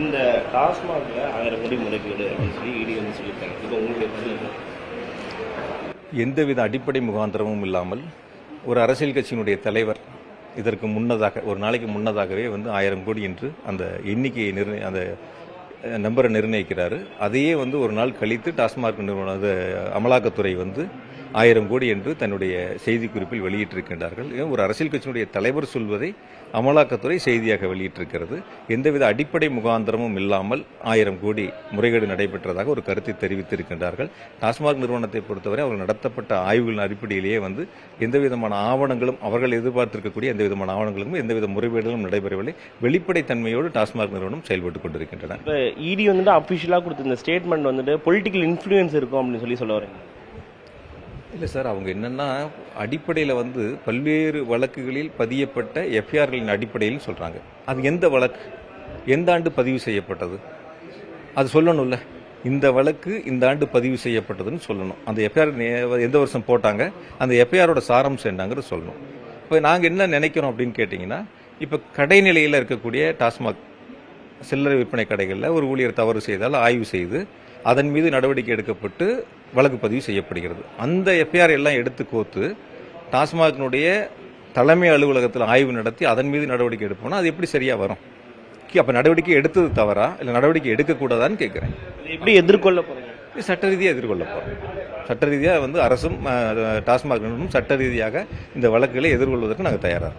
இந்த டாஸ்மாகில் 1000 கோடி முறைகேடு அப்படின்னு சொல்லி இடி வந்து சொல்லியிருக்காங்க. இப்போ உங்களுடைய பதில் எந்தவித அடிப்படை முகாந்திரமும் இல்லாமல் ஒரு அரசியல் கட்சியினுடைய தலைவர் இதற்கு முன்னதாக ஒரு நாளைக்கு முன்னதாகவே வந்து 1000 கோடி என்று அந்த எண்ணிக்கையை அந்த நம்பரை நிர்ணயிக்கிறாரு. அதையே வந்து ஒரு நாள் கழித்து டாஸ்மாக் நிறுவனம் அமலாக்கத்துறை வந்து 1000 கோடி என்று தன்னுடைய செய்திக்குறிப்பில் வெளியிட்டிருக்கின்றார்கள். ஒரு அரசியல் கட்சியினுடைய தலைவர் சொல்வதை அமலாக்கத்துறை செய்தியாக வெளியிட்டிருக்கிறது. எந்தவித அடிப்படை முகாந்திரமும் இல்லாமல் 1000 கோடி முறைகேடு நடைபெற்றதாக ஒரு கருத்தை தெரிவித்திருக்கின்றார்கள். டாஸ்மாக் நிறுவனத்தை பொறுத்தவரை அவர்கள் நடத்தப்பட்ட ஆய்வுகளின் அடிப்படையிலேயே வந்து எந்தவிதமான ஆவணங்களும் அவர்கள் எதிர்பார்த்திருக்கக்கூடிய எந்தவிதமான ஆவணங்களும் எந்தவித முறைகேடுகளும் நடைபெறவில்லை. வெளிப்படைத்தன்மையோடு டாஸ்மாக் நிறுவனம் செயல்பட்டுக் கொண்டிருக்கின்றன. இப்போ இடி வந்துட்டு அஃபிஷியலாக கொடுத்த இந்த ஸ்டேட்மெண்ட் வந்துட்டு பொலிட்டிக்கல் இன்ஃப்ளூயன்ஸ் இருக்கும் அப்படின்னு சொல்ல வரீங்க? இல்லை சார், அவங்க என்னென்னா அடிப்படையில் வந்து பல்வேறு வழக்குகளில் பதியப்பட்ட எஃப்ஐஆர்களின் அடிப்படையில் சொல்கிறாங்க. அது எந்த வழக்கு, எந்த ஆண்டு பதிவு செய்யப்பட்டது, அது சொல்லணும்ல. இந்த வழக்கு இந்த ஆண்டு பதிவு செய்யப்பட்டதுன்னு சொல்லணும். அந்த எஃப்ஐஆர் எந்த வருஷம் போட்டாங்க, அந்த எஃப்ஐஆரோட சாராம்சம் என்னங்கிறது சொல்லணும். இப்போ நாங்கள் என்ன நினைக்கிறோம் அப்படின்னு கேட்டிங்கன்னா, இப்போ கடைநிலையில் இருக்கக்கூடிய டாஸ்மாக் சில்லறை விற்பனை கடைகளில் ஒரு ஊழியர் தவறு செய்தால் ஆய்வு செய்து அதன் மீது நடவடிக்கை எடுக்கப்பட்டு வழக்கு பதிவு செய்யப்படுகிறது. அந்த எஃப்ஐஆர் எல்லாம் எடுத்து கோத்து டாஸ்மாகினுடைய தலைமை அலுவலகத்தில் ஆய்வு நடத்தி அதன் மீது நடவடிக்கை எடுப்போம்னா அது எப்படி சரியா வரும்? அப்போ நடவடிக்கை எடுத்தது தவறா இல்லை நடவடிக்கை எடுக்கக்கூடாதான்னு கேட்குறேன். எப்படி எதிர்கொள்ள போறீங்க? சட்ட ரீதியாக எதிர்கொள்ள போகிறோம். சட்ட ரீதியாக வந்து அரசும் டாஸ்மாக் நிறுவனமும் சட்ட ரீதியாக இந்த வழக்குகளை எதிர்கொள்வதற்கு நாங்கள் தயாராக